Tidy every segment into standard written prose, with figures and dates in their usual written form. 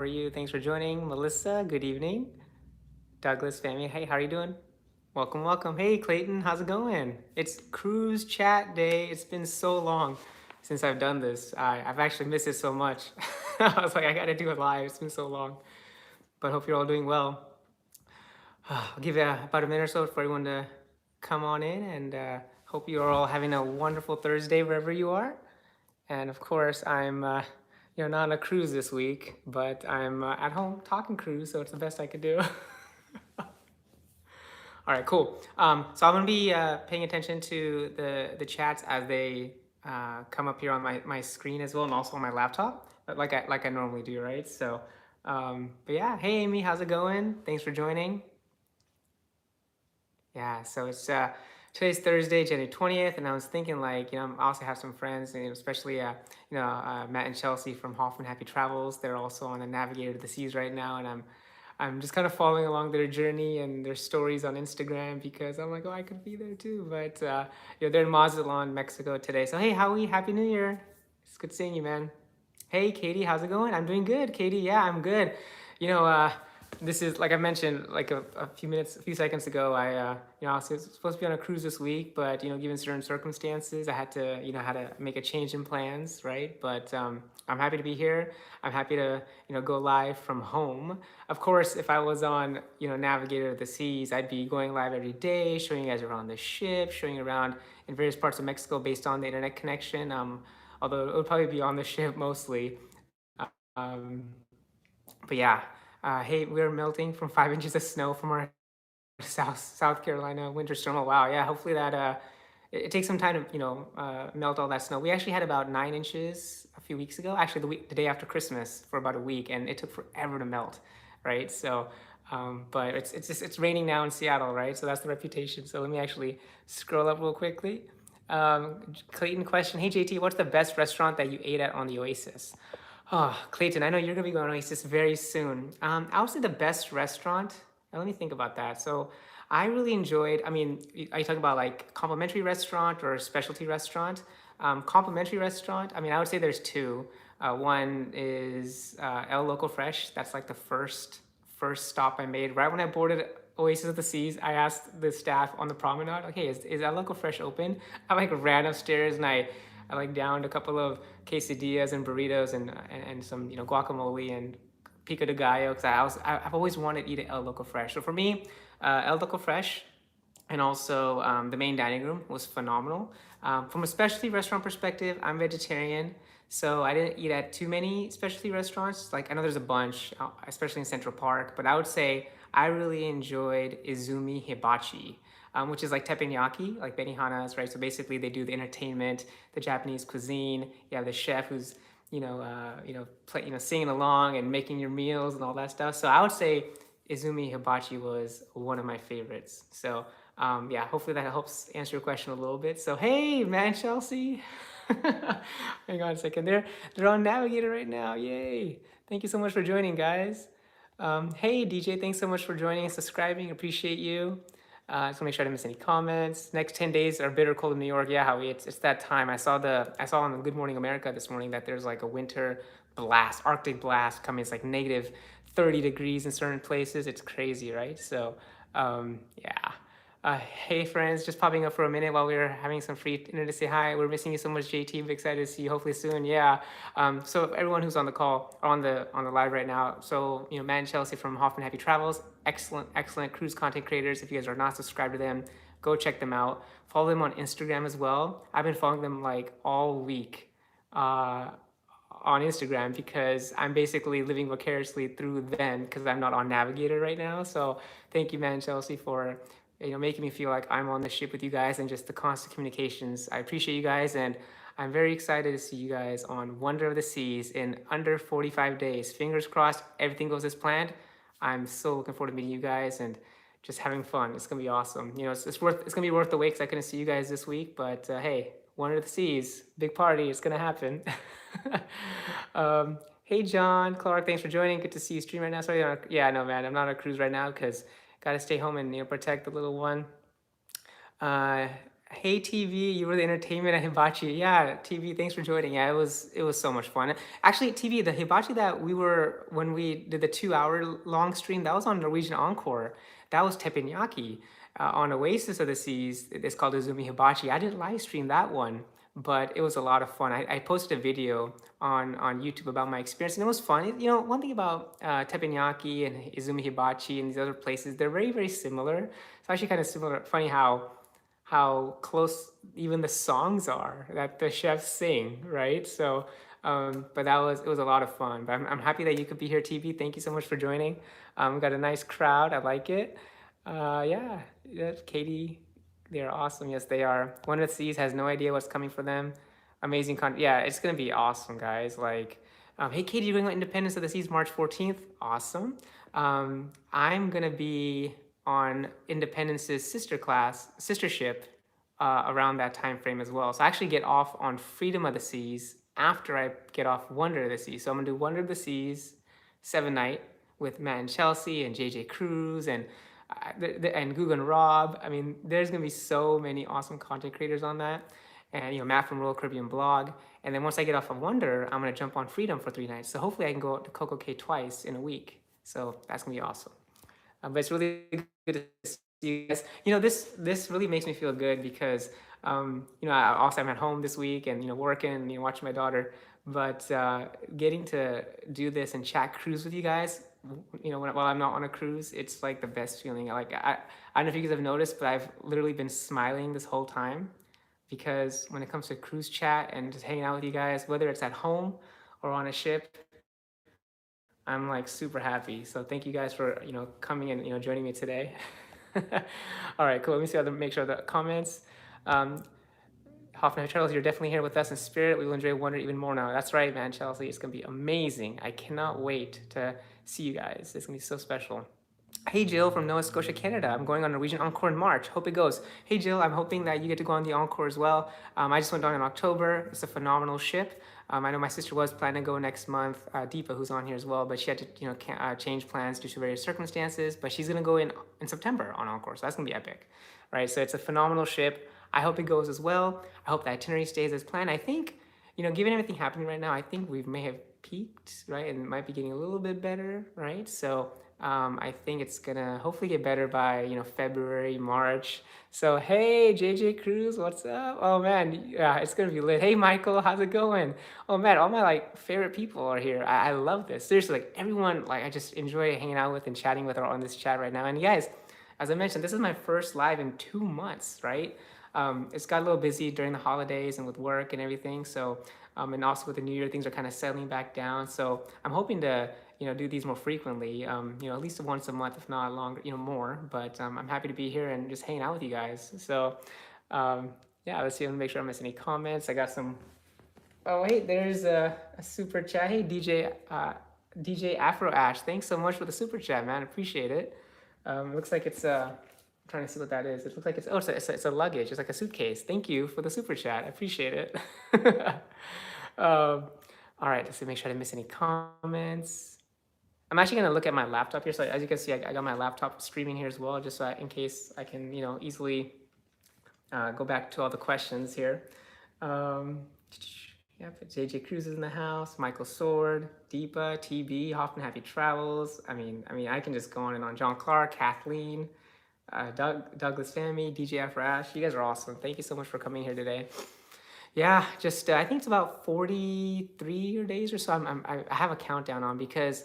are you? Thanks for joining. Melissa, good evening. Douglas family, hey, how are you doing? Welcome, welcome. Hey, Clayton, how's it going? It's cruise chat day. It's been so long since I've done this. I've actually missed it so much. I was like, I gotta do it live. It's been so long. But hope you're all doing well. I'll give you about a minute or so for everyone to come on in and hope you are all having a wonderful Thursday wherever you are. And of course, I'm not on a cruise this week, but I'm at home talking cruise, so it's the best I could do. All right, cool. So I'm gonna be paying attention to the chats as they come up here on my screen as well, and also on my laptop, but like I normally do, right? So, but yeah, hey Amy, how's it going? Thanks for joining. Yeah, so it's today's Thursday, January 20th, and I was thinking like, I also have some friends, and especially Matt and Chelsea from Hoffman Happy't-Travels. They're also on the Navigator to the Seas right now, and I'm just kind of following along their journey and their stories on Instagram because I'm like, oh, I could be there too. But they're in Mazatlan, Mexico today. So hey, Howie, Happy New Year! It's good seeing you, man. Hey, Katie, how's it going? I'm doing good, Katie. Yeah, I'm good. You know, this is like I mentioned like a few seconds ago. I was supposed to be on a cruise this week, but given certain circumstances, I had to, had to make a change in plans, right? But I'm happy to be here. I'm happy to, go live from home. Of course, if I was on, Navigator of the Seas, I'd be going live every day, showing you guys around the ship, showing you around in various parts of Mexico based on the internet connection. Although it would probably be on the ship mostly. Um, but yeah, hey, we're melting from 5 inches of snow from our South Carolina winter storm. Oh wow, yeah. Hopefully that it takes some time to melt all that snow. We actually had about 9 inches a few weeks ago. Actually, the day after Christmas for about a week, and it took forever to melt, right? So. But it's raining now in Seattle, right? So that's the reputation. So let me actually scroll up real quickly. Clayton question: hey JT, what's the best restaurant that you ate at on the Oasis? Oh, Clayton, I know you're gonna be going to Oasis very soon. I would say the best restaurant. Let me think about that. So, I really enjoyed. I mean, are you talking about like complimentary restaurant or specialty restaurant? Complimentary restaurant. I mean, I would say there's two. One is El Loco Fresh. That's like the first stop I made right when I boarded Oasis of the Seas. I asked the staff on the promenade, okay, is El Loco Fresh open? I like ran upstairs and I like downed a couple of quesadillas and burritos and some guacamole and pico de gallo because I've always wanted to eat El Loco Fresh. So for me, El Loco Fresh and also the main dining room was phenomenal. From a specialty restaurant perspective, I'm vegetarian, so I didn't eat at too many specialty restaurants. Like I know there's a bunch, especially in Central Park, but I would say I really enjoyed Izumi Hibachi. Which is like teppanyaki, like Benihana's, right? So basically, they do the entertainment, the Japanese cuisine. You have the chef who's singing along and making your meals and all that stuff. So I would say Izumi Hibachi was one of my favorites. So yeah, hopefully that helps answer your question a little bit. So hey, man, Chelsea. Hang on a second. They're on Navigator right now. Yay! Thank you so much for joining, guys. Hey, DJ, thanks so much for joining and subscribing. Appreciate you. Just want to make sure I didn't miss any comments. Next 10 days are bitter cold in New York. Yeah, Howie, it's that time. I saw on the Good Morning America this morning that there's like a winter blast, Arctic blast coming. It's like negative 30 degrees in certain places. It's crazy, right? So, yeah. Hey friends, just popping up for a minute while we were having some free internet to say hi. We're missing you so much, JT. I'm excited to see you hopefully soon. Yeah. So everyone who's on the call or on the live right now. So Matt and Chelsea from Hoffman Happy Travels, excellent cruise content creators. If you guys are not subscribed to them, go check them out. Follow them on Instagram as well. I've been following them like all week. On Instagram because I'm basically living vicariously through them because I'm not on Navigator right now. So thank you, man, Chelsea, for making me feel like I'm on the ship with you guys and just the constant communications. I appreciate you guys, and I'm very excited to see you guys on Wonder of the Seas in under 45 days. Fingers crossed, everything goes as planned. I'm so looking forward to meeting you guys and just having fun. It's gonna be awesome. It's gonna be worth the wait because I couldn't see you guys this week. But hey, Wonder of the Seas, big party. It's gonna happen. Hey, John Clark, thanks for joining. Good to see you stream right now. Sorry, yeah, no, man, I'm not on a cruise right now because gotta stay home and protect the little one. Uh, Hey TV, you were the entertainment at Hibachi. Yeah, TV, thanks for joining. Yeah, it was so much fun. Actually, TV, the Hibachi that we were when we did the 2 hour long stream, that was on Norwegian Encore. That was teppanyaki on Oasis of the Seas. It's called Izumi Hibachi. I didn't live stream that one, but it was a lot of fun. I posted a video on YouTube about my experience, and it was fun. You know, one thing about teppanyaki and Izumi Hibachi and these other places, they're very, very similar. It's actually kind of similar. Funny how close even the songs are that the chefs sing, right? So, but it was a lot of fun. But I'm happy that you could be here, TV. Thank you so much for joining. We got a nice crowd. I like it. Yeah, yeah, Katie, they're awesome. Yes, they are. One of the Seas has no idea what's coming for them. Amazing content. Yeah, it's gonna be awesome, guys. Like, hey, Katie, you're going on Independence of the Seas March 14th. Awesome. I'm gonna be on Independence's sister ship, around that time frame as well. So I actually get off on Freedom of the Seas after I get off Wonder of the Seas. So I'm gonna do Wonder of the Seas 7 night with Matt and Chelsea and JJ Cruz and Gugan Rob. I mean, there's gonna be so many awesome content creators on that, and Matt from Royal Caribbean Blog. And then once I get off of Wonder, I'm gonna jump on Freedom for 3 nights. So hopefully I can go to Coco Cay twice in a week. So that's gonna be awesome. But it's really good to see you guys. This really makes me feel good because I also am at home this week and working and watching my daughter. But getting to do this and chat cruise with you guys, while I'm not on a cruise, it's like the best feeling. Like I don't know if you guys have noticed, but I've literally been smiling this whole time because when it comes to cruise chat and just hanging out with you guys, whether it's at home or on a ship, I'm like super happy. So thank you guys for coming and joining me today. All right, cool. Let me see how to make sure the comments. Hoffman Charles, you're definitely here with us in spirit. We will enjoy Wonder even more now. That's right, man, Chelsea. It's gonna be amazing. I cannot wait to see you guys. It's gonna be so special. Hey Jill from Nova Scotia, Canada. I'm going on Norwegian Encore in March. Hope it goes. Hey Jill, I'm hoping that you get to go on the Encore as well. I just went on in October. It's a phenomenal ship. I know my sister was planning to go next month, Deepa, who's on here as well, but she had to change plans due to various circumstances. But she's gonna go in September on Encore, so that's gonna be epic, right? So it's a phenomenal ship. I hope it goes as well. I hope the itinerary stays as planned. I think, given everything happening right now, I think we may have peaked, right? And it might be getting a little bit better, right? So I think it's gonna hopefully get better by February, March. So hey, JJ Cruz, what's up? Oh man, yeah, it's gonna be lit. Hey Michael, how's it going? Oh man, all my favorite people are here. I love this. Seriously, everyone I just enjoy hanging out with and chatting with are on this chat right now. And guys, as I mentioned, this is my first live in 2 months, right? It's got a little busy during the holidays and with work and everything. So, and also with the new year, things are kind of settling back down. So I'm hoping to, do these more frequently, at least once a month, if not longer, more. But I'm happy to be here and just hanging out with you guys. So, yeah, let's see. Let me make sure I don't miss any comments. I got some. Oh, hey, there's a super chat. Hey, DJ Afro Ash. Thanks so much for the super chat, man. Appreciate it. Looks like it's trying to see what that is. It looks like it's a luggage. It's like a suitcase. Thank you for the super chat. I appreciate it. All right, let's see, make sure I didn't miss any comments. I'm actually gonna look at my laptop here. So as you can see, I got my laptop streaming here as well, just so in case I can, easily go back to all the questions here. Yep, JJ Cruz is in the house, Michael Sword, Deepa, TB, Hoffman Happy Travels. I mean, I can just go on and on. John Clark, Kathleen, Douglas Family, DJ Afrash. You guys are awesome. Thank you so much for coming here today. Yeah, just I think it's about 43 days or so. I have a countdown on because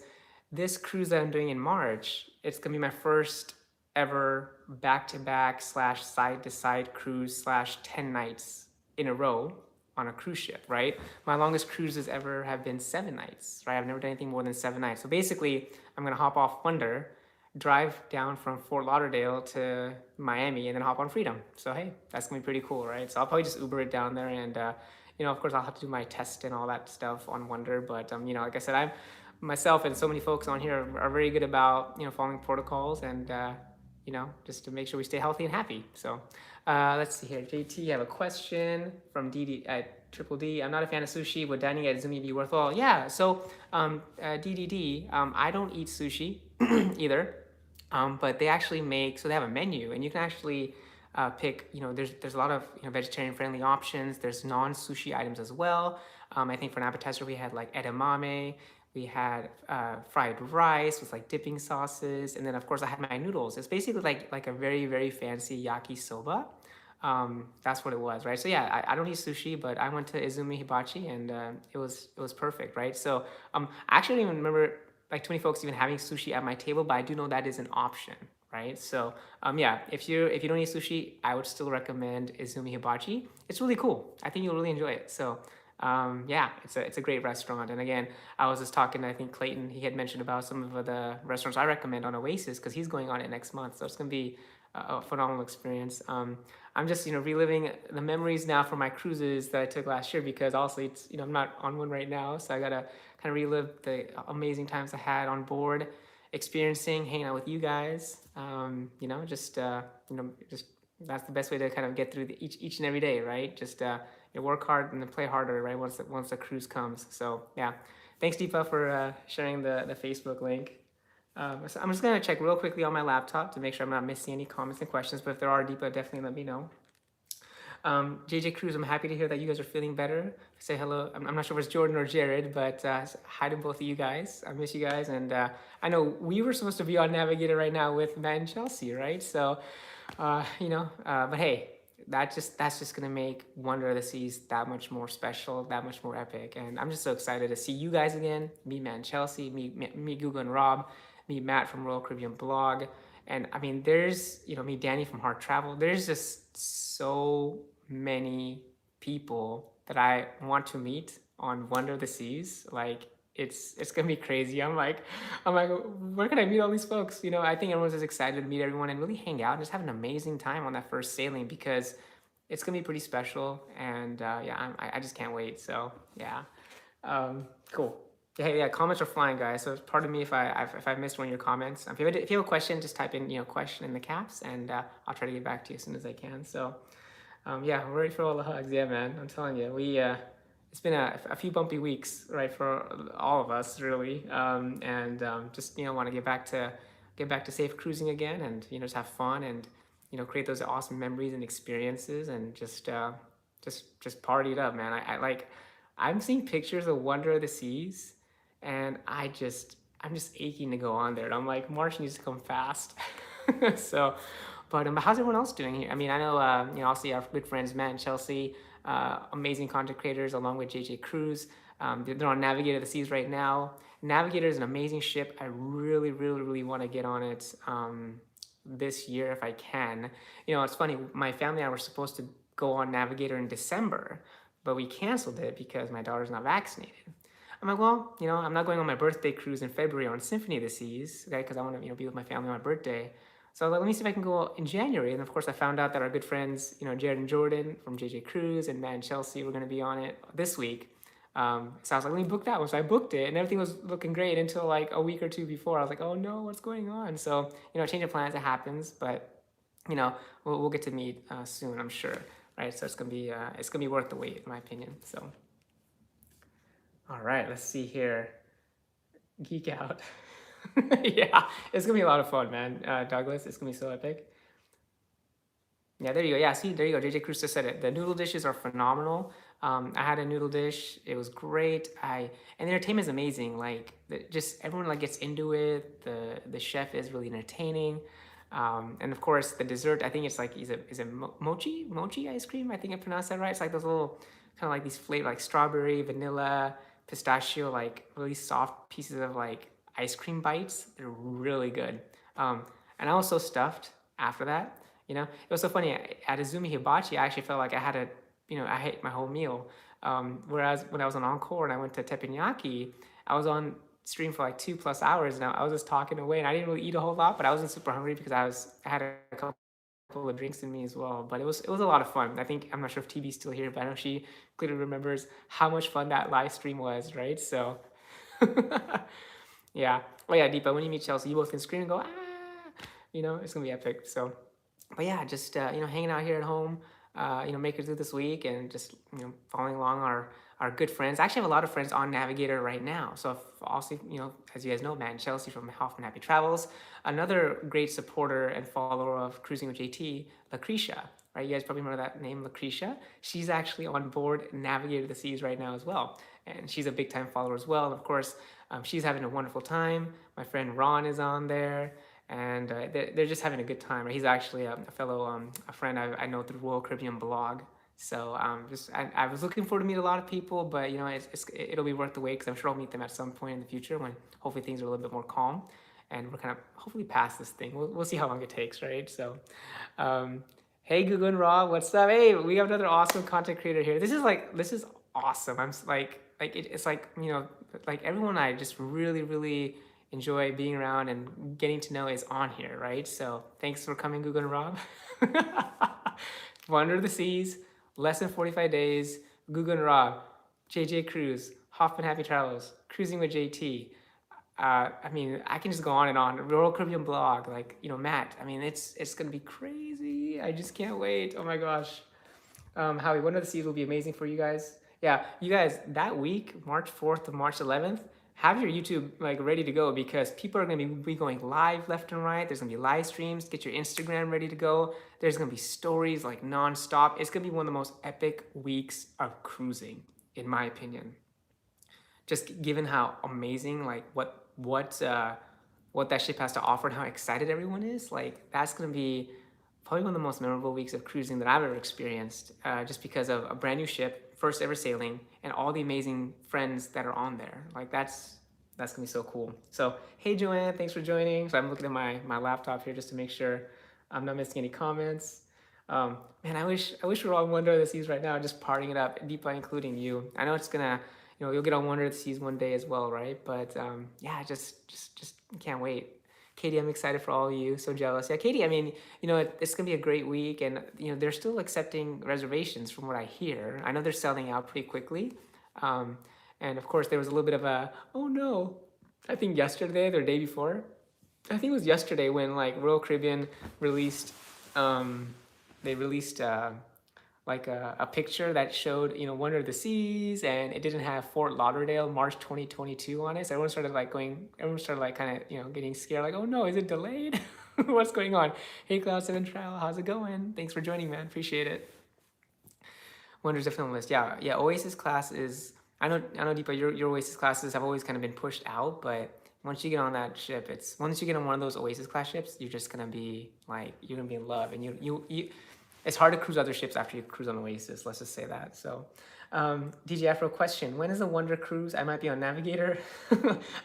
this cruise that I'm doing in March, it's gonna be my first ever back-to-back / side-to-side cruise / 10 nights in a row on a cruise ship, right? My longest cruises ever have been 7 nights, right? I've never done anything more than 7 nights. So basically, I'm gonna hop off Wonder, drive down from Fort Lauderdale to Miami, and then hop on Freedom. So hey, that's gonna be pretty cool, right? So I'll probably just Uber it down there, and of course I'll have to do my test and all that stuff on Wonder. But like I said, I'm myself and so many folks on here are very good about following protocols and just to make sure we stay healthy and happy. So let's see here. JT, you have a question from DD at Triple D. I'm not a fan of sushi. Would dining at Izumi be worthwhile? Yeah. So DDD, I don't eat sushi either. But they actually make, so they have a menu and you can actually pick. There's a lot of vegetarian friendly options. There's non-sushi items as well. I think for an appetizer we had like edamame. We had fried rice with like dipping sauces, and then of course I had my noodles. It's basically like a very very fancy yakisoba. That's what it was, right? So yeah, I don't eat sushi, but I went to Izumi Hibachi, and it was perfect, right? So I actually don't even remember like too many folks even having sushi at my table, but I do know that is an option, right? So yeah, if you don't eat sushi, I would still recommend Izumi Hibachi. It's really cool. I think you'll really enjoy it. So yeah, it's a great restaurant. And again, I was just talking. I think Clayton, he had mentioned about some of the restaurants I recommend on Oasis because he's going on it next month. So it's gonna be a phenomenal experience. I'm just reliving the memories now from my cruises that I took last year because also it's I'm not on one right now, so I gotta kind of relive the amazing times I had on board, experiencing hanging out with you guys. Just that's the best way to kind of get through each and every day, right? Just work hard and then play harder, right? Once the cruise comes. So yeah, thanks Deepa for sharing the Facebook link. So I'm just gonna check real quickly on my laptop to make sure I'm not missing any comments and questions. But if there are, Deepa, definitely let me know. JJ Cruz, I'm happy to hear that you guys are feeling better. Say hello. I'm not sure if it's Jordan or Jared, but hi to both of you guys. I miss you guys, and I know we were supposed to be on Navigator right now with Matt and Chelsea, right? So, but hey, that's just gonna make Wonder of the Seas that much more special, that much more epic, and I'm just so excited to see you guys again. Meet Matt and Chelsea, meet Google and Rob, meet Matt from Royal Caribbean Blog, and I mean, there's meet Danny from Hard Travel. There's just so many people that I want to meet on Wonder of the Seas. Like it's gonna be crazy. I'm like, where can I meet all these folks? I think everyone's just excited to meet everyone and really hang out and just have an amazing time on that first sailing because it's gonna be pretty special. And yeah, I just can't wait. So yeah, cool. Yeah, comments are flying, guys. So pardon me if I missed one of your comments. If you have a question, just type in question in the caps, and I'll try to get back to you as soon as I can. So yeah, we're ready for all the hugs. Yeah, man, I'm telling you, it's been a few bumpy weeks, right, for all of us, really, and just want to get back to safe cruising again, and just have fun and create those awesome memories and experiences, and just party it up, man. I'm seeing pictures of Wonder of the Seas, and I'm just aching to go on there. And I'm like, March needs to come fast. So, but how's everyone else doing here? I mean, I know obviously our good friends Matt and Chelsea, amazing content creators, along with JJ Cruz. They're on Navigator of the Seas right now. Navigator is an amazing ship. I really, really, really want to get on it this year if I can. It's funny. My family and I were supposed to go on Navigator in December, but we canceled it because my daughter's not vaccinated. I'm like, well, I'm not going on my birthday cruise in February on Symphony of the Seas, okay, because I want to, be with my family on my birthday. So I was like, let me see if I can go in January. And of course, I found out that our good friends, Jared and Jordan from JJ Cruz and Matt and Chelsea were going to be on it this week. So I was like, let me book that one. So I booked it, and everything was looking great until like a week or two before. I was like, oh no, what's going on? So change of plans, it happens, but we'll get to meet soon, I'm sure, right? So it's gonna be worth the wait, in my opinion. So, all right, let's see here. Geek out. Yeah, it's gonna be a lot of fun, man. Douglas, it's gonna be so epic. Yeah, there you go. Yeah, see, there you go. JJ Cruz just said it. The noodle dishes are phenomenal. I had a noodle dish. It was great. And the entertainment is amazing. Like, just everyone like gets into it. The chef is really entertaining. And of course, the dessert. I think it's like is it mochi ice cream? I think I pronounced that right. It's like those little kind of like these flavor like strawberry, vanilla, pistachio, like really soft pieces of like ice cream bites. They're really good. And I was so stuffed after that. It was so funny. At Izumi Hibachi, I actually felt like I had I ate my whole meal. Whereas when I was on Encore and I went to Teppanyaki, I was on stream for like 2+ hours, and I was just talking away, and I didn't really eat a whole lot, but I wasn't super hungry because I had a couple of drinks in me as well. But it was a lot of fun. I'm not sure if TB's still here, but I know she clearly remembers how much fun that live stream was, right? So yeah. Oh yeah, Deepa, when you meet Chelsea, you both can scream and go, ah, it's gonna be epic. So, but yeah, just hanging out here at home, make it through this week, and just following along are good friends. I actually have a lot of friends on Navigator right now. So if also, as you guys know, Matt and Chelsea from Hoffman Happy Travels, another great supporter and follower of Cruising with JT, Lucretia, right? You guys probably remember that name, Lucretia. She's actually on board Navigator the Seas right now as well. And she's a big time follower as well. And of course, she's having a wonderful time. My friend Ron is on there, and they're just having a good time. He's actually a fellow, a friend I know through Royal Caribbean blog. So I was looking forward to meet a lot of people, but it'll be worth the wait because I'm sure I'll meet them at some point in the future when hopefully things are a little bit more calm, and we're kind of hopefully past this thing. We'll see how long it takes, right? So, hey Google and Rob, what's up? Hey, we have another awesome content creator here. This is awesome. It's like like everyone I just really enjoy being around and getting to know is on here, right? So thanks for coming, Google and Rob. Wonder of the Seas, less than 45 days, Google and Rob, JJ Cruise, Hoffman Happy Travels, Cruising with JT. I mean, I can just go on and on. Royal Caribbean blog, like Matt. I mean, it's gonna be crazy. I just can't wait. Oh my gosh. Howie, Wonder of the Seas will be amazing for you guys. Yeah, you guys, that week, March 4th to March 11th, have your YouTube like ready to go because people are gonna be going live left and right. There's gonna be live streams. Get your Instagram ready to go. There's gonna be stories like nonstop. It's gonna be one of the most epic weeks of cruising, in my opinion. Just given how amazing, like what that ship has to offer and how excited everyone is, like that's gonna be probably one of the most memorable weeks of cruising that I've ever experienced, just because of a brand new ship, first ever sailing, and all the amazing friends that are on there. Like that's gonna be so cool. So hey Joanne, thanks for joining. So I'm looking at my laptop here just to make sure I'm not missing any comments. Man, I wish we were on Wonder of the Seas right now, just partying it up, Deepa, including you. I know it's gonna, you'll get on Wonder of the Seas one day as well, right? But yeah, just can't wait. Katie, I'm excited for all of you. So jealous. Yeah, Katie, I mean, it's going to be a great week. And, they're still accepting reservations from what I hear. I know they're selling out pretty quickly. And of course, there was a little bit of a, oh no, I think yesterday or the day before. I think it was yesterday when like Royal Caribbean released, they released like a picture that showed Wonder of the Seas, and it didn't have Fort Lauderdale March 2022 on it. So everyone started like kind of getting scared, like, oh no, is it delayed? What's going on? Hey Cloud7 Travel, how's it going? Thanks for joining, man. Appreciate it. Wonder's definitely on the list. Yeah. Oasis class is, I know Deepa, your Oasis classes have always kind of been pushed out, but once you get on that ship, once you get on one of those Oasis class ships, you're just gonna be like, you're gonna be in love, and you it's hard to cruise other ships after you cruise on Oasis. Let's just say that. So, DJ Afro question: when is the Wonder cruise? I might be on Navigator.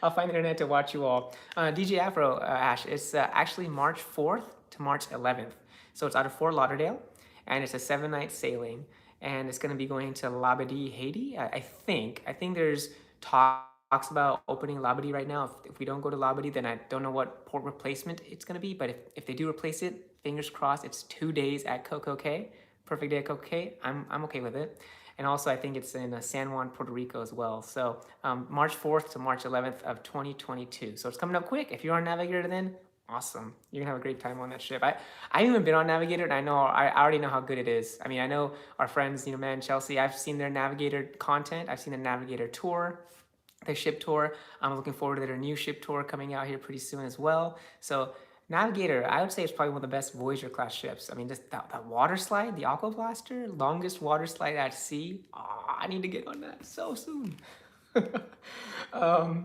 I'll find the internet to watch you all. DJ Afro, Ash, it's actually March 4th to March 11th. So it's out of Fort Lauderdale, and it's a 7-night sailing, and it's going to be going to Labadee, Haiti. I think there's talks about opening Labadee right now. If we don't go to Labadee, then I don't know what port replacement it's going to be. But if they do replace it, fingers crossed, it's 2 days at Coco Cay. Perfect day at Coco Cay. I'm okay with it. And also, I think it's in San Juan, Puerto Rico as well. So March 4th to March 11th of 2022. So it's coming up quick. If you're on Navigator, then awesome. You're gonna have a great time on that ship. I haven't even been on Navigator, and I already know how good it is. I mean, I know our friends, Matt and Chelsea. I've seen their Navigator content. I've seen the Navigator tour, their ship tour. I'm looking forward to their new ship tour coming out here pretty soon as well. So Navigator, I would say, it's probably one of the best Voyager class ships. I mean, just that water slide, the Aqua Blaster, longest water slide at sea. Oh, I need to get on that so soon. Deepa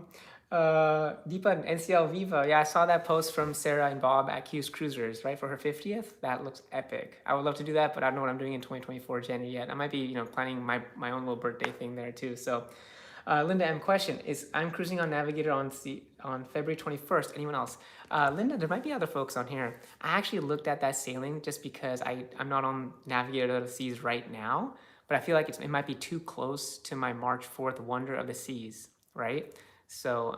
and NCL Viva. Yeah, I saw that post from Sarah and Bob at Q's Cruisers, right, for her 50th. That looks epic. I would love to do that, but I don't know what I'm doing in 2024 January yet. I might be, planning my own little birthday thing there too. So, Linda M, question is, I'm cruising on Navigator on February 21st. Anyone else? Linda, there might be other folks on here. I actually looked at that sailing just because I'm not on Navigator of the Seas right now, but I feel like it might be too close to my March 4th Wonder of the Seas, right? So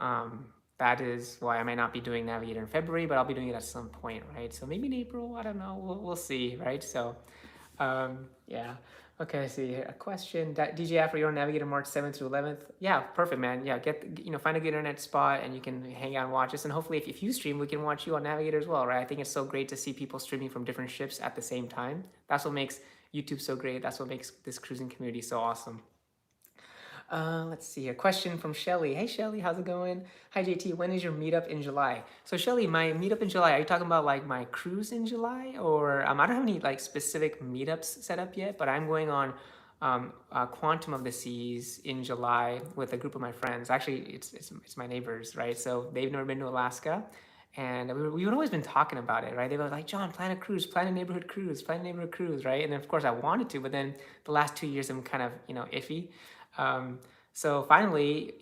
that is why I might not be doing Navigator in February, but I'll be doing it at some point, right? So maybe in April, I don't know, we'll see, right? So yeah. Okay, I see a question. DJ Afro, you're on Navigator March 7th through 11th. Yeah, perfect, man. Yeah, find a good internet spot and you can hang out and watch us. And hopefully if you stream, we can watch you on Navigator as well, right? I think it's so great to see people streaming from different ships at the same time. That's what makes YouTube so great. That's what makes this cruising community so awesome. Let's see here. Question from Shelly. Hey Shelly, how's it going? Hi JT, when is your meetup in July? So Shelly, my meetup in July, are you talking about like my cruise in July? Or I don't have any like specific meetups set up yet, but I'm going on Quantum of the Seas in July with a group of my friends. Actually, it's my neighbors, right? So they've never been to Alaska. And we've always been talking about it, right? They were like, John, plan a cruise, plan a neighborhood cruise, plan a neighborhood cruise, right? And then of course I wanted to, but then the last 2 years I'm kind of, iffy. Um, so finally,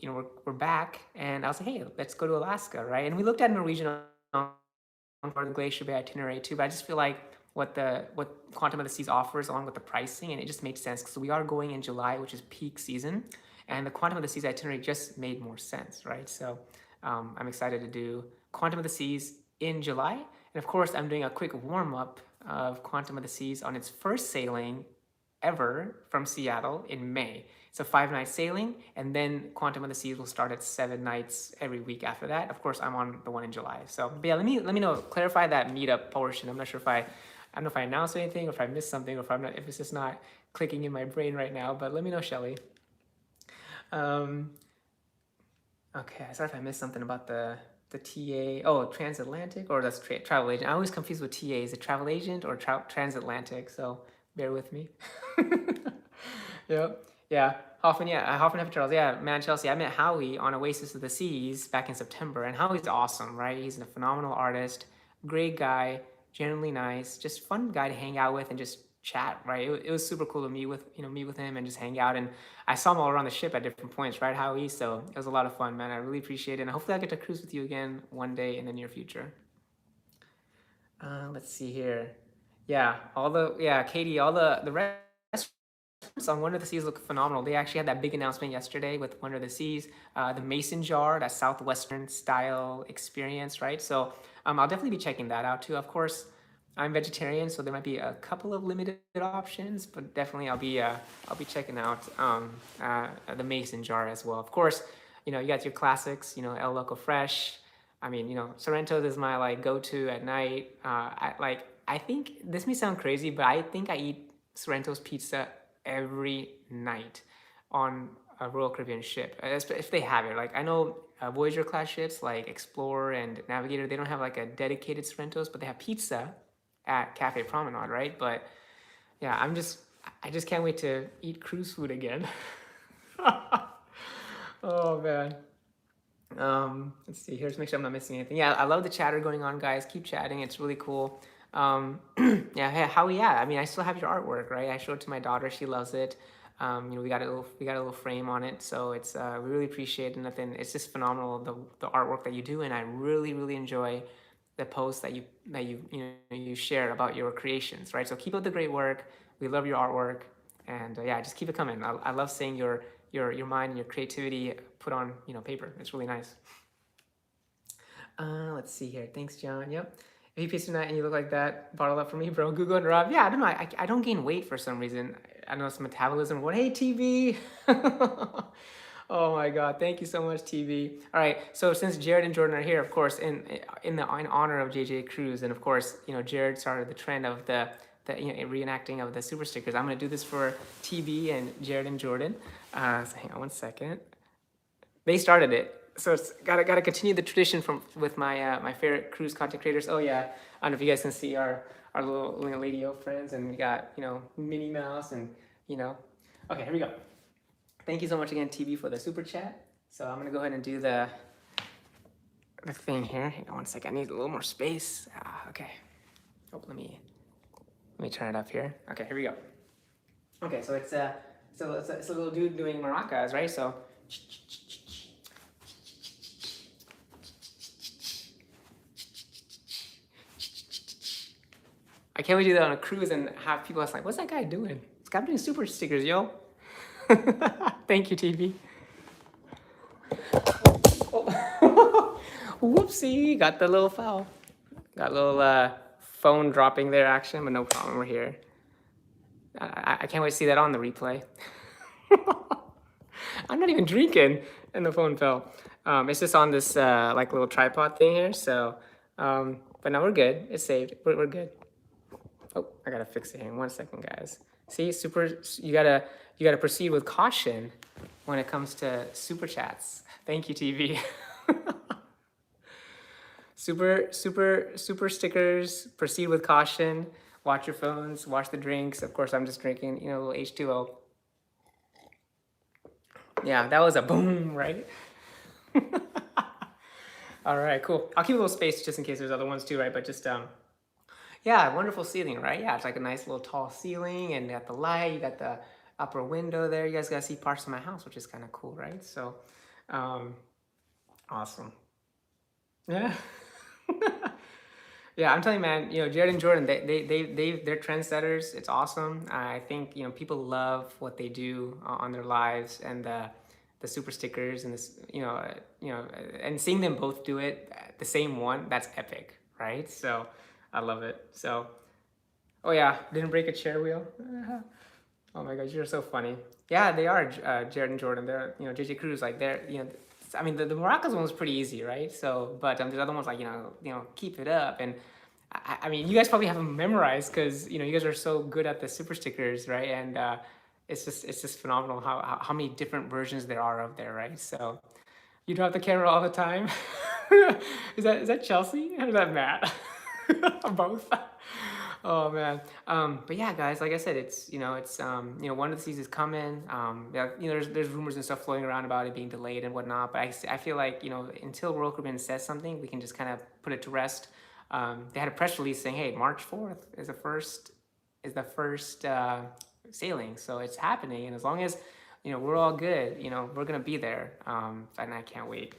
we're back, and I was like, hey, let's go to Alaska, right? And we looked at Norwegian on the Glacier Bay itinerary too, but I just feel like what Quantum of the Seas offers along with the pricing, and it just made sense because we are going in July, which is peak season, and the Quantum of the Seas itinerary just made more sense, right? So I'm excited to do Quantum of the Seas in July, and of course I'm doing a quick warm up of Quantum of the Seas on its first sailing ever from Seattle in May. It's a 5-night sailing, and then Quantum of the Seas will start at 7 nights every week after that. Of course, I'm on the one in July. So, but yeah, let me know, clarify that meetup portion. I'm not sure if I don't know if I announced anything, or if I missed something, or if it's just not clicking in my brain right now. But let me know, Shelly. Um, okay, sorry if I missed something about the TA. Oh, transatlantic, or that's travel agent. I always confused with TA. Is it travel agent or transatlantic? So bear with me. Yep. Yeah. Hoffman, yeah. Hoffman Happy Charles. Yeah. Man, Chelsea. I met Howie on Oasis of the Seas back in September, and Howie's awesome, right? He's a phenomenal artist, great guy, genuinely nice, just fun guy to hang out with and just chat, right? It was super cool to meet with him and just hang out. And I saw him all around the ship at different points, right, Howie? So it was a lot of fun, man. I really appreciate it. And hopefully I'll get to cruise with you again one day in the near future. Let's see here. Yeah, Katie, all the rest on Wonder of the Seas look phenomenal. They actually had that big announcement yesterday with Wonder of the Seas, the Mason jar, that Southwestern style experience, right? So I'll definitely be checking that out too. Of course, I'm vegetarian, so there might be a couple of limited options, but definitely I'll be checking out the Mason jar as well. Of course, you got your classics, El Loco Fresh. I mean, Sorrento's is my like go-to at night. I think this may sound crazy, but I think I eat Sorrento's pizza every night on a Royal Caribbean ship, if they have it. Like I know Voyager class ships like Explorer and Navigator, they don't have like a dedicated Sorrento's, but they have pizza at Cafe Promenade, right? But yeah, I just can't wait to eat cruise food again. Oh man. Let's see here, just make sure I'm not missing anything. Yeah, I love the chatter going on, guys. Keep chatting, it's really cool. Yeah, hey, Howie, yeah, I mean, I still have your artwork, right? I showed it to my daughter, she loves it. We got a little frame on it, so it's we really appreciate it. Nothing, it's just phenomenal, the artwork that you do, and I really enjoy the posts that you share about your creations, right? So keep up the great work. We love your artwork, and yeah, just keep it coming. I love seeing your mind and your creativity put on paper. It's really nice. Let's see here. Thanks, John. Yep. If you piece tonight and you look like that, bottle up for me, bro. Google and Rob. Yeah, I don't know. I don't gain weight for some reason. I know it's metabolism. What? Hey, TV. Oh my God! Thank you so much, TV. All right. So since Jared and Jordan are here, of course, in honor of JJ Cruise, and of course, Jared started the trend of the reenacting of the super stickers. I'm gonna do this for TB and Jared and Jordan. So hang on one second. They started it, so it's gotta continue the tradition with my my favorite cruise content creators. Oh yeah, I don't know if you guys can see our little Lady O friends, and we got Minnie Mouse and Okay, here we go. Thank you so much again, TB, for the super chat. So I'm gonna go ahead and do the thing here. Hang on one second. I need a little more space. Okay. Oh, let me turn it up here. Okay, here we go. Okay, so it's a little dude doing maracas, right? So I can't wait to do that on a cruise and have people ask like, what's that guy doing? This guy doing super stickers, yo. Thank you, TV. Oh. Whoopsie, got the little foul. Got a little phone dropping there action, but no problem, we're here. I can't wait to see that on the replay. I'm not even drinking, and the phone fell. It's just on this like little tripod thing here, so, but no, we're good. It's saved. We're good. Oh, I gotta fix it here. 1 second, guys. See, you gotta proceed with caution when it comes to super chats. Thank you, TV. Super stickers. Proceed with caution. Watch your phones. Watch the drinks. Of course, I'm just drinking, a little H2O. Yeah, that was a boom, right? All right, cool. I'll keep a little space just in case there's other ones too, right? But just yeah, wonderful ceiling, right? Yeah, it's like a nice little tall ceiling, and you got the light. You got the upper window there. You guys got to see parts of my house, which is kind of cool, right? So, um, awesome. Yeah. Yeah, I'm telling you, man, Jared and Jordan, they're trendsetters. It's awesome. I think, people love what they do on their lives, and the super stickers and this, and seeing them both do it, the same one, that's epic, right? So I love it. So, oh yeah, didn't break a chair wheel. Oh my gosh, you're so funny. Yeah, they are, Jared and Jordan. They're, JJ Cruz, like I mean, the Morocco's one was pretty easy, right? So, but there's other ones like, keep it up. And I mean, you guys probably have them memorized because, you guys are so good at the super stickers, right? And it's just phenomenal how many different versions there are of there, right? So you drop the camera all the time. Is that Chelsea or is that Matt? Both. Oh man. But yeah, guys, like I said, one of the seasons coming. Yeah, there's rumors and stuff floating around about it being delayed and whatnot. But I feel like until Royal Caribbean says something, we can just kind of put it to rest. They had a press release saying, "Hey, March 4th is the first sailing, so it's happening." And as long as we're all good, we're gonna be there. And I can't wait.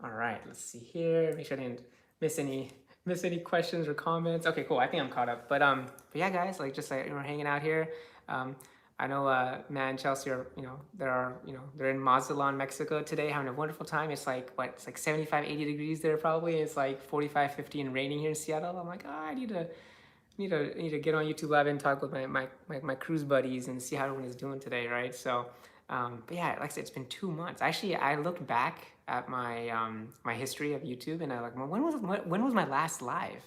All right, let's see here. Make sure I didn't miss any questions or comments. Okay, cool. I think I'm caught up. But yeah, guys, like just like we're hanging out here. Um, I know Matt and Chelsea are, they're in Mazatlan, Mexico today, having a wonderful time. It's like what? It's like 75, 80 degrees there probably. It's like 45, 50 and raining here in Seattle. I'm like, oh, I need to get on YouTube Live and talk with my cruise buddies and see how everyone is doing today, right? So, but yeah, like I said, it's been 2 months. Actually, I looked back at my history of YouTube, and I like, well, when was my last live?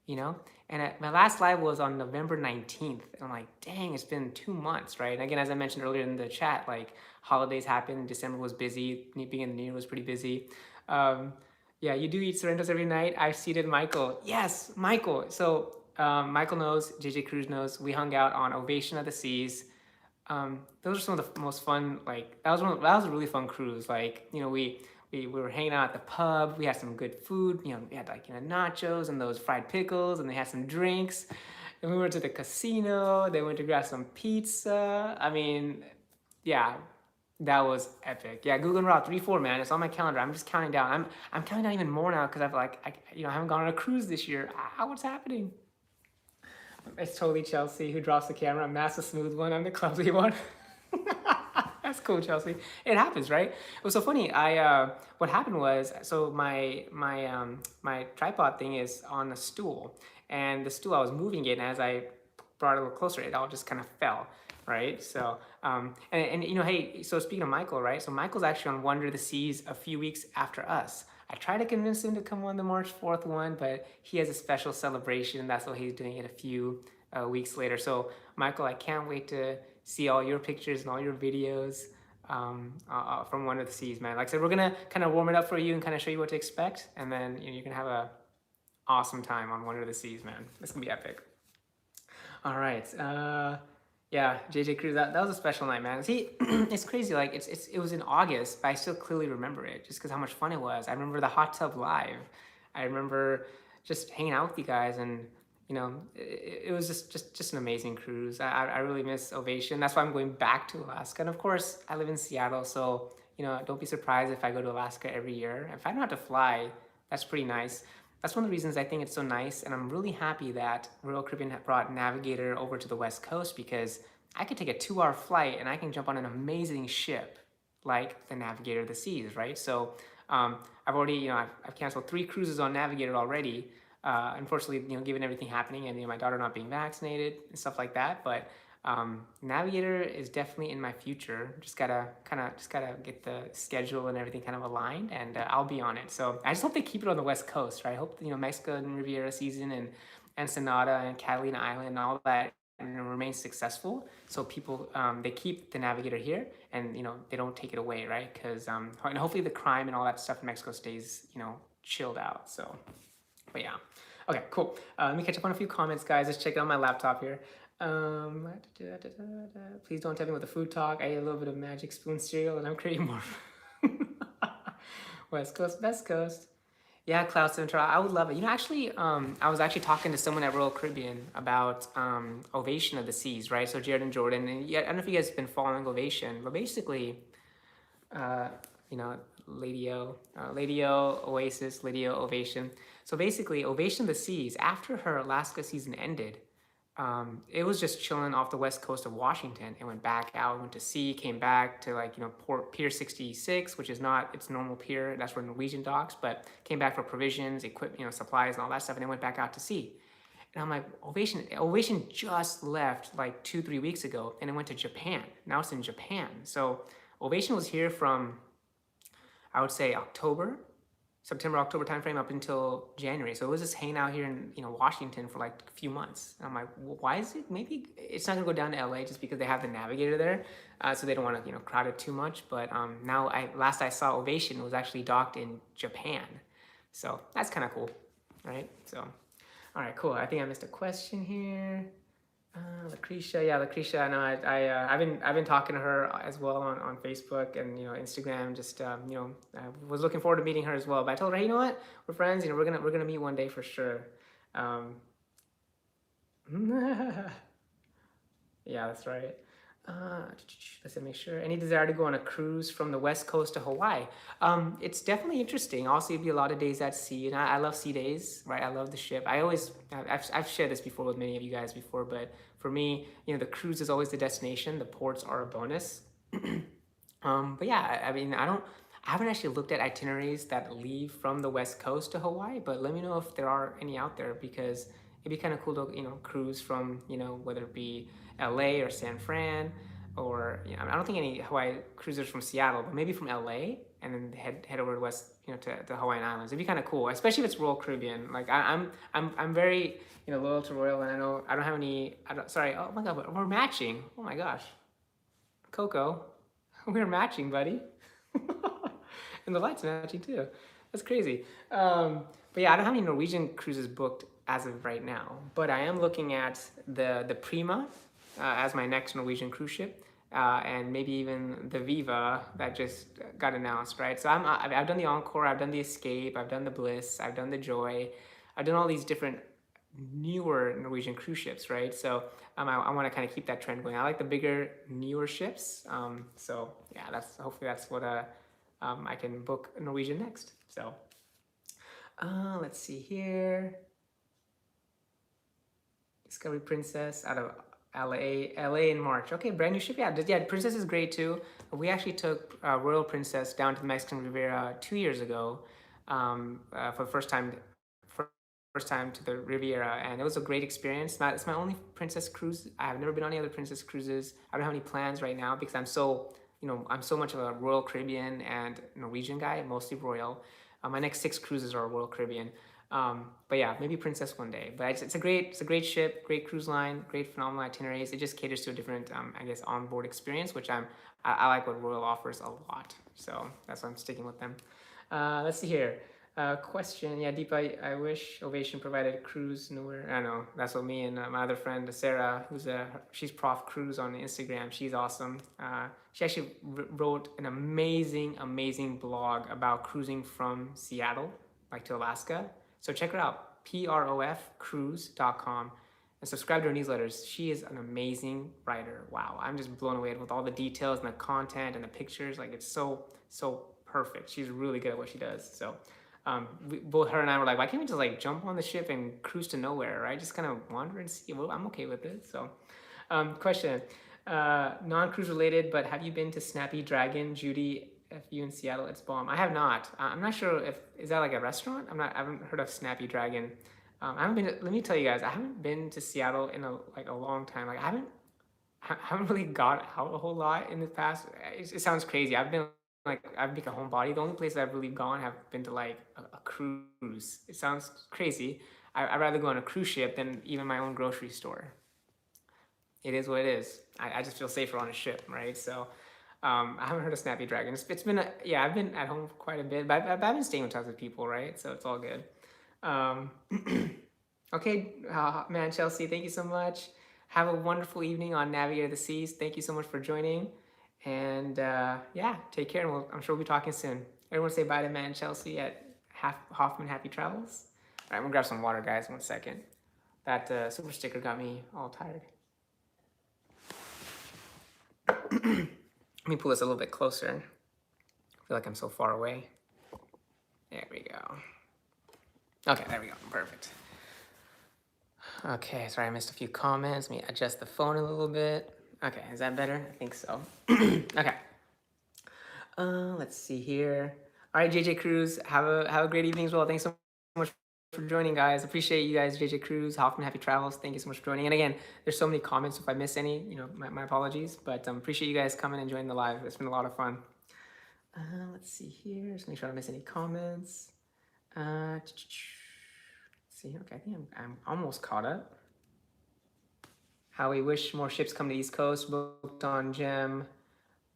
You know, and my last live was on November 19th, and I'm like, dang, it's been 2 months, right? And again, as I mentioned earlier in the chat, like holidays happened, December was busy, being in the new year was pretty busy. Um, yeah, you do eat Sorrentos every night. I've seated Michael. Yes, Michael. So Michael knows, JJ Cruz knows. We hung out on Ovation of the Seas. Those are some of the most fun. Like that was a really fun cruise. Like we were hanging out at the pub. We had some good food. We had like nachos and those fried pickles, and they had some drinks. And we went to the casino. They went to grab some pizza. I mean, yeah, that was epic. Yeah, Google Route 3-4, man. It's on my calendar. I'm just counting down. I'm counting down even more now because I've like I haven't gone on a cruise this year. What's happening? It's totally Chelsea who drops the camera. Matt's the smooth one. I'm the clumsy one. That's cool, Chelsea. It happens, right? It was so funny. What happened was, so my tripod thing is on a stool, and the stool I was moving it, and as I brought it a little closer, it all just kind of fell, right? So and hey, so speaking of Michael, right? So Michael's actually on Wonder of the Seas a few weeks after us. I tried to convince him to come on the March 4th one, but he has a special celebration. That's why he's doing it a few weeks later. So, Michael, I can't wait to see all your pictures and all your videos from One of the Seas, man. Like I said, we're gonna kind of warm it up for you and kind of show you what to expect, and then you can have a awesome time on One of the Seas, man. It's gonna be epic. All right. Yeah, JJ Cruz, that was a special night, man. See, it's crazy. Like it was in August, but I still clearly remember it just because how much fun it was. I remember the hot tub live. I remember just hanging out with you guys, and it was just an amazing cruise. I really miss Ovation. That's why I'm going back to Alaska. And of course, I live in Seattle, so don't be surprised if I go to Alaska every year. If I don't have to fly, that's pretty nice. That's one of the reasons I think it's so nice, and I'm really happy that Royal Caribbean brought Navigator over to the West Coast because I could take a 2-hour flight and I can jump on an amazing ship like the Navigator of the Seas, right? So I've already, I've canceled 3 cruises on Navigator already. Unfortunately, given everything happening and my daughter not being vaccinated and stuff like that, but Navigator is definitely in my future. Just gotta get the schedule and everything kind of aligned, and I'll be on it. So I just hope they keep it on the West Coast, right? I hope Mexico and Riviera season and Ensenada and Catalina Island and all that remains successful. So people, they keep the Navigator here, and they don't take it away, right? Because and hopefully the crime and all that stuff in Mexico stays chilled out. So, but yeah, okay, cool. Let me catch up on a few comments, guys. Let's check it on my laptop here. Please don't tell me what the food talk. I ate a little bit of Magic Spoon cereal, and I'm creating more. West Coast, Best Coast. Yeah, Cloud Central. I would love it. Actually, I was actually talking to someone at Royal Caribbean about Ovation of the Seas, right? So Jared and Jordan, and yeah, I don't know if you guys have been following Ovation, but basically, uh, Lady O, Oasis, Lady O, Ovation. So basically, Ovation of the Seas, after her Alaska season ended, it was just chilling off the west coast of Washington. It went back out, went to sea, came back to Port Pier 66, which is not its normal pier. That's where Norwegian docks, but came back for provisions, equipment, supplies, and all that stuff, and then went back out to sea. And I'm like, Ovation just left like 2-3 weeks ago, and it went to Japan. Now it's in Japan. So Ovation was here from, I would say, September, October timeframe up until January. So it was just hanging out here in Washington for like a few months. And I'm like, well, why is it? Maybe it's not gonna go down to LA just because they have the Navigator there, so they don't want to crowd it too much. But now last I saw Ovation was actually docked in Japan, so that's kind of cool, right? So, all right, cool. I think I missed a question here. Lucretia, yeah, Lucretia. I know. I've been talking to her as well on Facebook and Instagram. Just I was looking forward to meeting her as well. But I told her, hey, you know what? We're friends. We're gonna meet one day for sure. Yeah, that's right. Let's make sure. Any desire to go on a cruise from the west coast to Hawaii? It's definitely interesting. Also, it'd be a lot of days at sea, and I love sea days, right? I love the ship. I've shared this before with many of you guys before, but for me, the cruise is always the destination. The ports are a bonus. But yeah, I mean, I haven't actually looked at itineraries that leave from the west coast to Hawaii, but let me know if there are any out there, because it'd be kind of cool to cruise from whether it be LA or San Fran, or I don't think any Hawaii cruisers from Seattle, but maybe from LA and then head over to west to the Hawaiian Islands. It'd be kind of cool, especially if it's Royal Caribbean. Like I'm very loyal to Royal, and I know I don't have any. Sorry. Oh my God, we're matching. Oh my gosh, Coco, we're matching, buddy. And the lights matching too. That's crazy. But yeah, I don't have any Norwegian cruises booked as of right now, but I am looking at the Prima as my next Norwegian cruise ship, and maybe even the Viva that just got announced, right? So I've done the Encore, I've done the Escape, I've done the Bliss, I've done the Joy, I've done all these different newer Norwegian cruise ships, right? So I want to kind of keep that trend going. I like the bigger, newer ships. So yeah, hopefully that's what I can book Norwegian next. So let's see here. Discovery Princess out of LA in March. Okay, brand new ship. Yeah, Princess is great too. We actually took Royal Princess down to the Mexican Riviera 2 years ago for the first time to the Riviera, and it was a great experience. It's my only Princess cruise. I have never been on any other Princess cruises. I don't have any plans right now because I'm so much of a Royal Caribbean and Norwegian guy, mostly Royal. My next 6 cruises are Royal Caribbean. But yeah, maybe Princess one day. But it's a great ship, great cruise line, great phenomenal itineraries. It just caters to a different, I guess, onboard experience, which I like what Royal offers a lot. So that's why I'm sticking with them. Let's see here. Question. Yeah, Deepa, I wish Ovation provided a cruise nowhere. I know, that's what me and my other friend, Sarah, she's Prof Cruise on Instagram. She's awesome. She actually wrote an amazing blog about cruising from Seattle, like to Alaska. So check her out, profcruise.com, and subscribe to her newsletters. She is an amazing writer. Wow, I'm just blown away with all the details and the content and the pictures. Like, it's so perfect. She's really good at what she does. So both her and I were like, why can't we just like jump on the ship and cruise to nowhere, right? Just kind of wander and see. Well, I'm okay with it. So question, non-cruise related, but have you been to Snappy Dragon, Judy? If you in Seattle, it's bomb. I have not. I'm not sure is that like a restaurant? I haven't heard of Snappy Dragon. I haven't been. Let me tell you guys, I haven't been to Seattle in a long time. Like I haven't really got out a whole lot in the past. It sounds crazy. I've become a homebody. The only place I've really gone have been to like a cruise. It sounds crazy. I'd rather go on a cruise ship than even my own grocery store. it is what it is. I just feel safer on a ship, right? So I haven't heard of Snappy Dragon. It's been yeah, I've been at home for quite a bit, but I've been staying with tons of people, right? So it's all good. Um, okay, man, Chelsea, thank you so much. Have a wonderful evening on Navigator of the Seas. Thank you so much for joining, and yeah, take care. And I'm sure we'll be talking soon. Everyone say bye to Man Chelsea at Hoffman Happy Travels. All right, I'm gonna grab some water, guys. 1 second. That super sticker got me all tired. Let me pull this a little bit closer. I feel like I'm so far away. There we go. Okay, there we go. Perfect. Okay, sorry I missed a few comments. Let me adjust the phone a little bit. Okay, is that better? I think so. Okay. Let's see here. All right, JJ Cruz, have a great evening as well. Thanks so much for joining, guys. Appreciate you guys, JJ Cruz, Hoffman Happy Travels. Thank you so much for joining. And again, there's so many comments. So if I miss any, my apologies. But appreciate you guys coming and joining the live. It's been a lot of fun. Let's see here. Just make sure I don't miss any comments. Let's see. Okay, I think I'm almost caught up. Howie, wish more ships come to East Coast. Booked on Gem,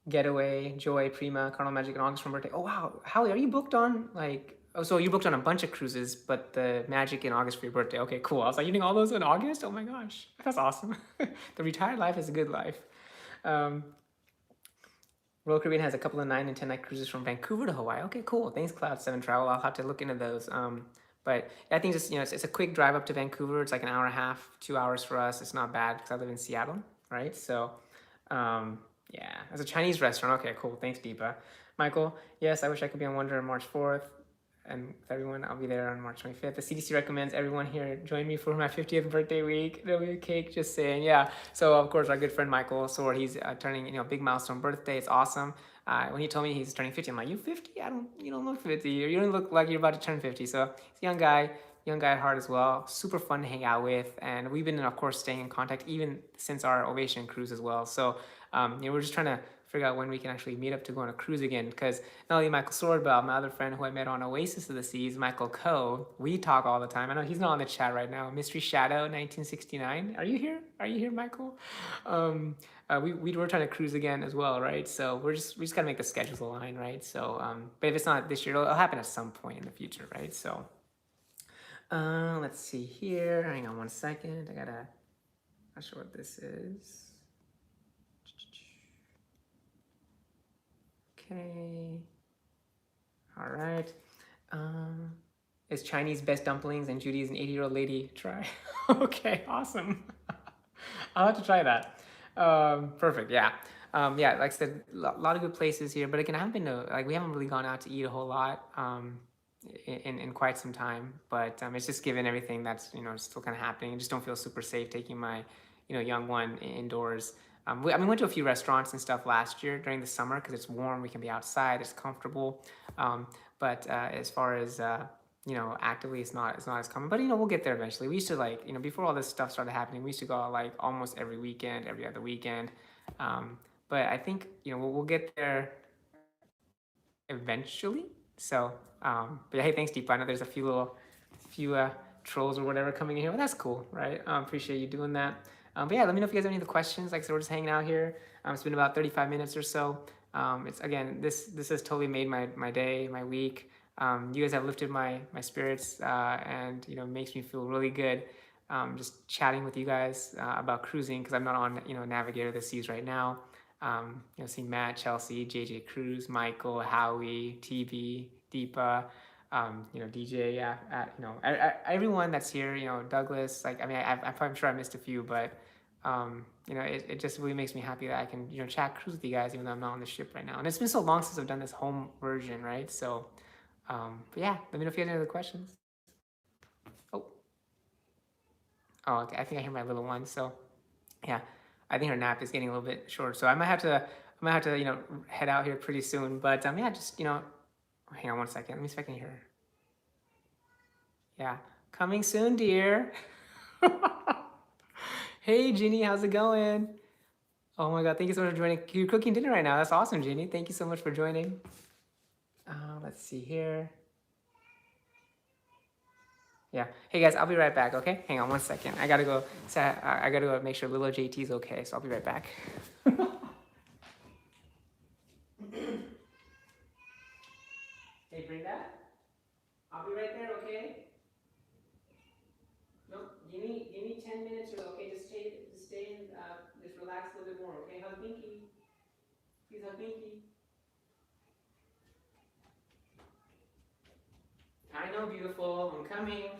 Getaway, Joy, Prima, Carnival Magic, and August from birthday. Oh wow, Howie, are you booked on like? Oh, so you booked on a bunch of cruises, but the Magic in August for your birthday. Okay, cool. I was like, you doing all those in August? Oh my gosh, that's awesome. The retired life is a good life. Royal Caribbean has a couple of 9 and 10 night cruises from Vancouver to Hawaii. Okay, cool. Thanks, Cloud 7 Travel. I'll have to look into those. But I think just it's a quick drive up to Vancouver. It's like an hour and a half, 2 hours for us. It's not bad because I live in Seattle, right? So, yeah, as a Chinese restaurant. Okay, cool. Thanks, Deepa. Michael, yes, I wish I could be on Wonder on March 4th. And with everyone, I'll be there on March 25th. The CDC recommends everyone here join me for my 50th birthday week. There'll be a cake, just saying. Yeah. So, of course, our good friend Michael Sword, he's turning, big milestone birthday. It's awesome. When he told me he's turning 50, I'm like, you 50? You don't look 50. Or you don't look like you're about to turn 50. So, he's a young guy at heart as well. Super fun to hang out with. And we've been, of course, staying in contact even since our Ovation cruise as well. So, we're just trying to figure out when we can actually meet up to go on a cruise again. Because not only Michael Sword, but my other friend who I met on Oasis of the Seas, Michael Coe, we talk all the time. I know he's not on the chat right now. Mystery Shadow 1969. Are you here? Are you here, Michael? We were trying to cruise again as well, right? So we just gotta make the schedules align, right? So, but if it's not this year, it'll happen at some point in the future, right? So, let's see here. Hang on 1 second. Not sure what this is. Okay. All right. Is Chinese best dumplings and Judy is an 80-year-old lady? Try. Okay, awesome. I'll have to try that. Perfect. Yeah. Yeah, like I said, a lot of good places here, but again, I haven't been to, like, we haven't really gone out to eat a whole lot in quite some time, but it's just given everything that's, still kind of happening. I just don't feel super safe taking my, young one indoors. We went to a few restaurants and stuff last year during the summer because it's warm, we can be outside, it's comfortable. But as far as actively, it's not as common. But we'll get there eventually. We used to before all this stuff started happening, we used to go out like almost every weekend, every other weekend. But I think we'll get there eventually. So, but yeah, hey, thanks, Deepa. I know there's a few trolls or whatever coming in here, but that's cool, right? Appreciate you doing that. But yeah, let me know if you guys have any other questions. Like I said, we're just hanging out here. It's been about 35 minutes or so. It's again, this has totally made my day, my week. You guys have lifted my spirits, and makes me feel really good. Just chatting with you guys about cruising because I'm not on Navigator of the Seas right now. Seeing Matt, Chelsea, JJ Cruz, Michael, Howie, TB, Deepa, DJ, yeah, everyone that's here, Douglas, I'm sure I missed a few, but, it just really makes me happy that I can, chat cruise with you guys, even though I'm not on the ship right now. And it's been so long since I've done this home version, right? So, but yeah, let me know if you have any other questions. Oh, okay, I think I hear my little one, so, yeah. I think her nap is getting a little bit short, so I might have to, head out here pretty soon. But yeah, just hang on 1 second. Let me see if I can hear her. Yeah, coming soon, dear. Hey, Ginny, how's it going? Oh my God, thank you so much for joining. You're cooking dinner right now. That's awesome, Ginny. Thank you so much for joining. Let's see here. Yeah. Hey guys, I'll be right back. Okay, hang on 1 second. I gotta go. I gotta go make sure little JT's okay. So I'll be right back. Hey, bring that. I'll be right there. Okay. Nope. Give me 10 minutes or okay. Just stay and just relax a little bit more. Okay. Hug Pinky. Please hug Pinky. I know, beautiful. I'm coming.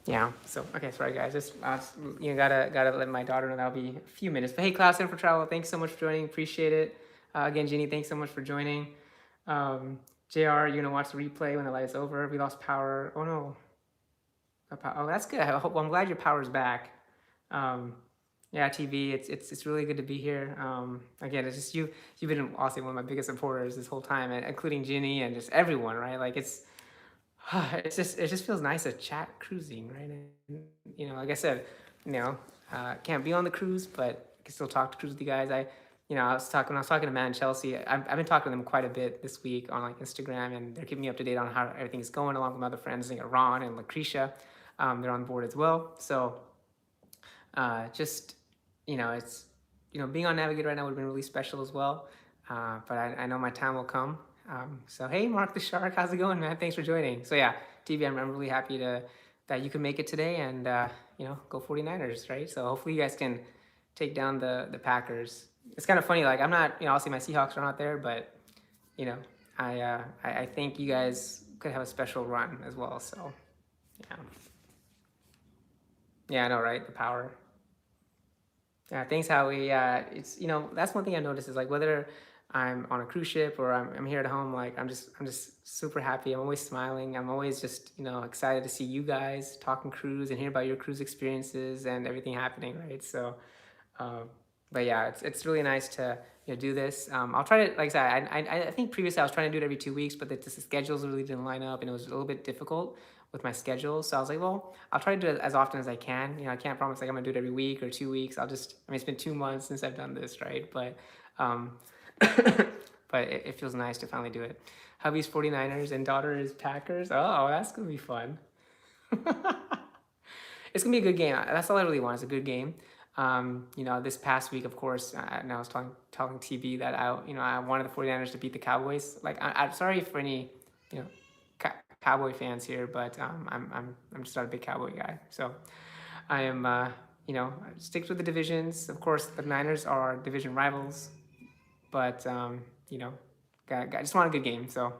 Yeah. So okay, sorry guys. Just gotta let my daughter know that'll be a few minutes. But hey, class in for travel. Thanks so much for joining. Appreciate it. Again, Ginny, thanks so much for joining. Jr., you're gonna watch the replay when the light is over. We lost power. Oh no. Oh, that's good. I'm glad your power's back. Um, yeah, TV. It's really good to be here. Again, it's just you. You've been honestly one of my biggest supporters this whole time, and including Ginny and just everyone, right? Like it just feels nice to chat cruising, right? And, like I said, can't be on the cruise, but I can still talk to cruise with you guys. I was talking to Matt and Chelsea. I've been talking to them quite a bit this week on like Instagram, and they're keeping me up to date on how everything's going along with my other friends. Ron and Lucretia, they're on board as well. So just it's being on Navigator right now would have been really special as well. But I know my time will come. So hey, Mark the Shark, how's it going, man? Thanks for joining. So yeah, TV, I'm really happy that you can make it today and go 49ers, right? So hopefully you guys can take down the Packers. It's kind of funny, like I'm not, obviously my Seahawks are not there, but I think you guys could have a special run as well. So yeah, yeah, I know, right? The power. Yeah, thanks, Howie. Yeah, it's that's one thing I noticed is like whether I'm on a cruise ship or I'm here at home, like I'm just super happy. I'm always smiling. I'm always just excited to see you guys talking cruise and hear about your cruise experiences and everything happening, right? So, um, but yeah, it's really nice to do this. I'll try to, like I said, I think previously I was trying to do it every 2 weeks, but the schedules really didn't line up and it was a little bit difficult with my schedule. So I was like, well, I'll try to do it as often as I can. I can't promise like I'm gonna do it every week or 2 weeks. It's been 2 months since I've done this, right? But, um, but it feels nice to finally do it. Hubby's 49ers and daughter is Packers. Oh, that's gonna be fun. It's gonna be a good game. That's all I really want is a good game. This past week, of course, and I was talking TB that I wanted the 49ers to beat the Cowboys. Like, I'm sorry for any, you know, Cowboy fans here, but I'm just not a big Cowboy guy. So I am, stick with the divisions. Of course, the Niners are division rivals, but I just want a good game. So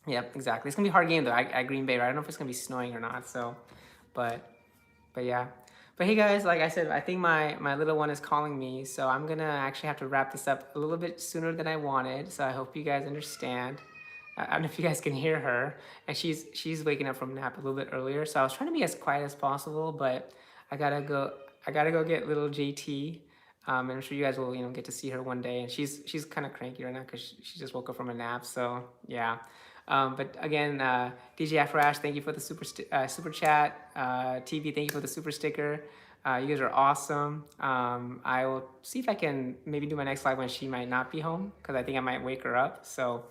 yeah, exactly. It's gonna be a hard game though. At Green Bay, right? I don't know if it's gonna be snowing or not. So, but yeah. But hey guys, like I said, I think my little one is calling me, so I'm gonna actually have to wrap this up a little bit sooner than I wanted. So I hope you guys understand. I don't know if you guys can hear her, and she's waking up from a nap a little bit earlier. So I was trying to be as quiet as possible, but I gotta go. I gotta go get little JT. And I'm sure you guys will get to see her one day. And she's kind of cranky right now because she just woke up from a nap. So yeah. But again, DJ Afrash, thank you for the super chat. TV, thank you for the super sticker. You guys are awesome. I will see if I can maybe do my next live when she might not be home because I think I might wake her up. So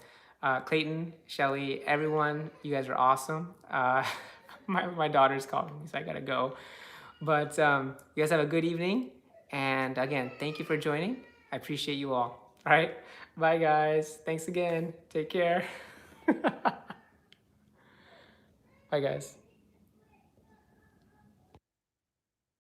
Clayton, Shelly, everyone, you guys are awesome. My daughter's calling me, so I gotta go. But you guys have a good evening. And again, thank you for joining. I appreciate you all. All right. Bye, guys. Thanks again. Take care. Bye, guys.